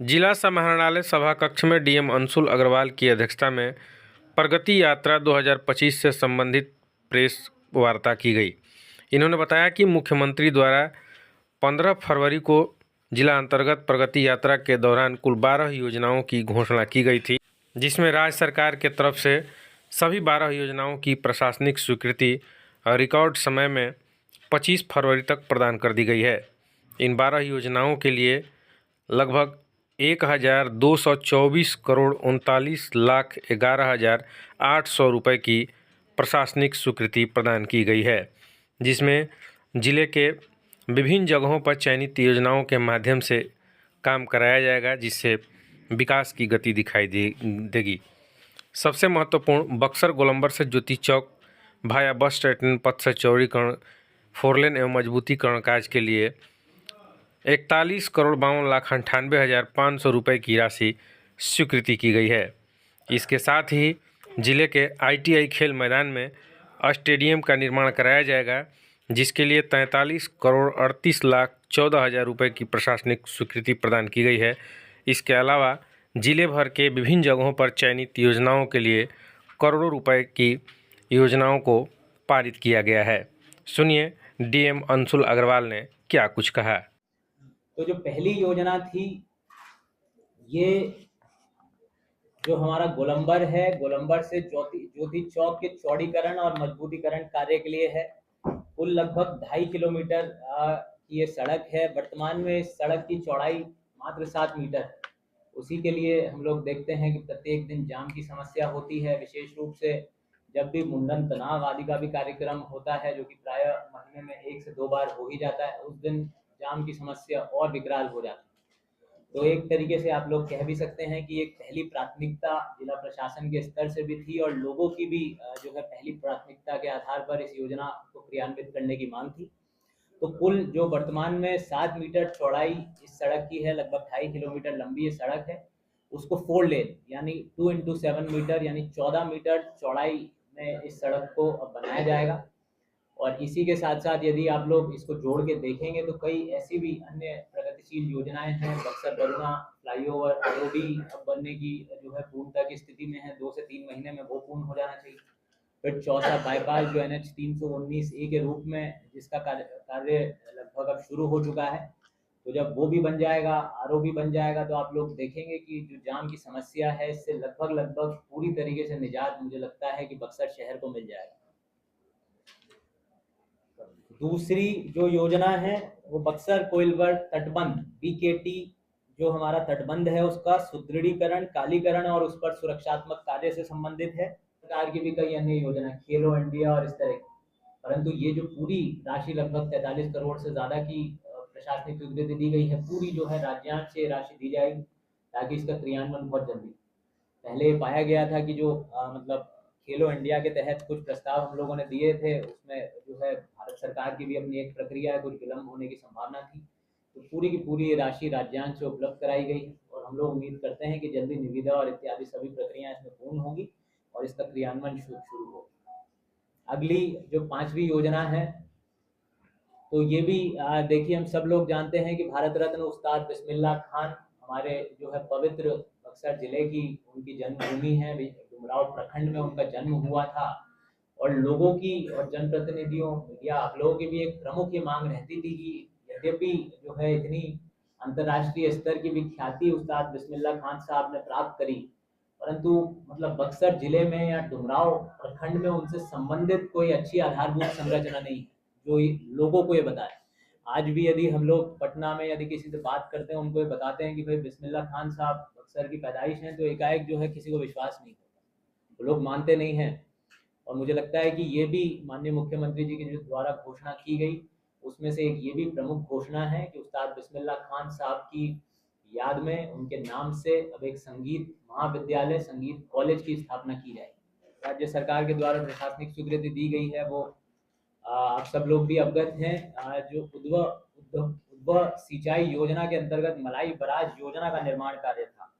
जिला समाहरणालय सभा कक्ष में डीएम अंशुल अग्रवाल की अध्यक्षता में प्रगति यात्रा 2025 से संबंधित प्रेस वार्ता की गई। इन्होंने बताया कि मुख्यमंत्री द्वारा 15 फरवरी को जिला अंतर्गत प्रगति यात्रा के दौरान कुल 12 योजनाओं की घोषणा की गई थी, जिसमें राज्य सरकार के तरफ से सभी 12 योजनाओं की प्रशासनिक स्वीकृति रिकॉर्ड समय में 25 फरवरी तक प्रदान कर दी गई है। इन 12 योजनाओं के लिए लगभग 1,224 करोड़ 39,11,800 रुपये की प्रशासनिक स्वीकृति प्रदान की गई है, जिसमें जिले के विभिन्न जगहों पर चयनित योजनाओं के माध्यम से काम कराया जाएगा, जिससे विकास की गति दिखाई देगी। सबसे महत्वपूर्ण बक्सर गोलंबर से ज्योति चौक भाया बस स्टैंड पथ से चौड़ीकरण, 4 लेन एवं मजबूतीकरण कार्य के लिए 41,52,98,500 रुपये की राशि स्वीकृति की गई है। इसके साथ ही जिले के ITI खेल मैदान में स्टेडियम का निर्माण कराया जाएगा, जिसके लिए 43,38,14,000 रुपये की प्रशासनिक स्वीकृति प्रदान की गई है। इसके अलावा जिले भर के विभिन्न जगहों पर चयनित योजनाओं के लिए करोड़ों रुपए की योजनाओं को पारित किया गया है। सुनिए डीएम अंशुल अग्रवाल ने क्या कुछ कहा। तो जो पहली योजना थी, ये जो हमारा गोलंबर है, गोलंबर से ज्योति चौक के चौड़ीकरण और मजबूतीकरण कार्य के लिए है। कुल लगभग 2.5 किलोमीटर की ये सड़क है। वर्तमान में इस सड़क की चौड़ाई मात्र 7 मीटर है। उसी के लिए हम लोग देखते हैं कि प्रत्येक दिन जाम की समस्या होती है, विशेष रूप से जब भी मुंडन तनाव आदि का भी कार्यक्रम होता है, जो कि प्राय महीने में 1 से 2 बार हो ही जाता है, उस दिन जाम की समस्या और विकराल हो जाती है। तो एक तरीके से आप लोग कह भी सकते हैं कि एक पहली प्राथमिकता जिला प्रशासन के स्तर से भी थी और लोगों की भी जो है पहली प्राथमिकता के आधार पर इस योजना को क्रियान्वित करने की मांग थी। तो कुल जो वर्तमान में 7 मीटर चौड़ाई इस सड़क की है, लगभग 2.5 किलोमीटर लंबी ये सड़क है, उसको 4 लेन यानी 2x7 मीटर यानी 14 मीटर चौड़ाई में इस सड़क को अब बनाया जाएगा। और इसी के साथ साथ यदि आप लोग इसको जोड़ के देखेंगे तो कई ऐसी भी अन्य प्रगतिशील योजनाएं हैं। बक्सर बरुणा फ्लाईओवर OD अब बनने की जो है पूर्णता की स्थिति में है, 2 से 3 महीने में वो पूर्ण हो जाना चाहिए। फिर चौसा बाईपास जो NH 319A के रूप में जिसका कार्य लगभग अब शुरू हो चुका है, तो जब वो भी बन जाएगा, RO भी बन जाएगा, तो आप लोग देखेंगे कि जो जाम की समस्या है इससे लगभग पूरी तरीके से निजात मुझे लगता है कि बक्सर शहर को मिल जाएगा। दूसरी जो योजना है वो बक्सर कोइलवर तटबंध BKT जो हमारा तटबंध है उसका सुदृढ़ीकरण, कालीकरण और उस पर सुरक्षात्मक कार्य से संबंधित है। सरकार की भी कई अन्य योजना, खेलो इंडिया और इस तरह की, परंतु ये जो पूरी राशि लगभग 43 करोड़ से ज्यादा की प्रशासनिक स्वीकृति दी गई है, पूरी जो है राज्यांश से राशि दी जाएगी ताकि इसका क्रियान्वयन बहुत जल्दी। पहले पाया गया था कि जो मतलब खेलो इंडिया के तहत कुछ प्रस्ताव हम लोगों ने दिए थे, उसमें जो है भारत सरकार की भी अपनी एक प्रक्रिया है, कुछ विलम्ब होने की संभावना थी। तो पूरी की पूरी राशि राज्यांश से उपलब्ध कराई गई और हम लोग उम्मीद करते हैं कि जल्दी निविदा और इत्यादि सभी प्रक्रियाएं इसमें पूर्ण होंगी और इसका क्रियान्वयन शुरू हो। अगली जो 5वीं योजना है, तो ये भी देखिए, हम सब लोग जानते हैं कि भारत रत्न उस्ताद बिस्मिल्लाह खान हमारे जो है पवित्र बक्सर जिले की उनकी जन्मभूमि है। डुमराव प्रखंड में उनका जन्म हुआ था और लोगों की और जनप्रतिनिधियों या आप लोगों की भी एक प्रमुख ये मांग रहती थी कि यद्यपि जो है इतनी अंतर्राष्ट्रीय स्तर की भी ख्याति उस्ताद बिस्मिल्लाह खान साहब ने प्राप्त करी, परंतु मतलब बक्सर जिले में या डुमराव प्रखंड में उनसे संबंधित कोई अच्छी आधारभूत संरचना नहीं है जो लोगों को ये बताए। आज भी यदि हम लोग पटना में यदि किसी से बात करते हैं, उनको ये बताते हैं कि भाई बिस्मिल्लाह खान साहब बक्सर की पैदाइश हैं, तो एकाएक जो है किसी को विश्वास नहीं होता, वो लोग मानते नहीं हैं। और मुझे लगता है कि ये भी माननीय मुख्यमंत्री जी के जो द्वारा घोषणा की गई, उसमें से एक ये भी प्रमुख घोषणा है कि उस्ताद बिस्मिल्लाह खान साहब की याद में उनके नाम से अब एक संगीत महाविद्यालय, संगीत कॉलेज की स्थापना की जाएगी। राज्य सरकार के द्वारा प्रशासनिक स्वीकृति दी गई है, वो आप सब लोग भी अवगत हैं। जो उद्भव सिंचाई योजना के अंतर्गत मलाई बराज योजना का निर्माण कार्य था,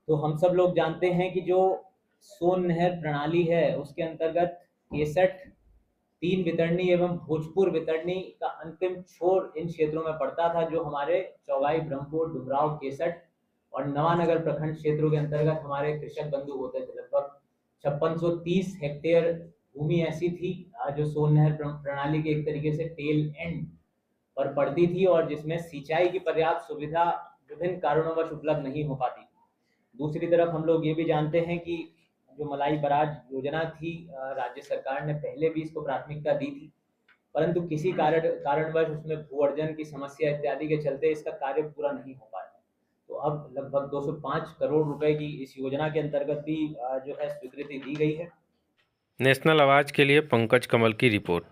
तो हम सब लोग जानते हैं कि जो सोन नहर प्रणाली है उसके अंतर्गत 61 3 वितरणी एवं भोजपुर वितरणी का अंतिम छोर इन क्षेत्रों में पड़ता था, जो हमारे चौगाई, ब्रह्मपुर, डुमराव, 61 और नवानगर प्रखंड क्षेत्रों के अंतर्गत हमारे कृषक बंधु होते थे। लगभग 5630 हेक्टेयर भूमि ऐसी थी जो सोन नहर प्रणाली के एक तरीके से टेल एंड पर पड़ती थी और जिसमें सिंचाई की पर्याप्त सुविधा विभिन्न कारणोंवश उपलब्ध नहीं हो पाती। दूसरी तरफ हम लोग ये भी जानते हैं कि जो मलाई बराज योजना थी, राज्य सरकार ने पहले भी इसको प्राथमिकता दी थी, परंतु किसी कारणवश उसमें भू अर्जन की समस्या इत्यादि के चलते इसका कार्य पूरा नहीं हो पाया। तो अब लगभग 205 करोड़ रुपए की इस योजना के अंतर्गत भी जो है स्वीकृति दी गई है। नेशनल आवाज़ के लिए पंकज कमल की रिपोर्ट।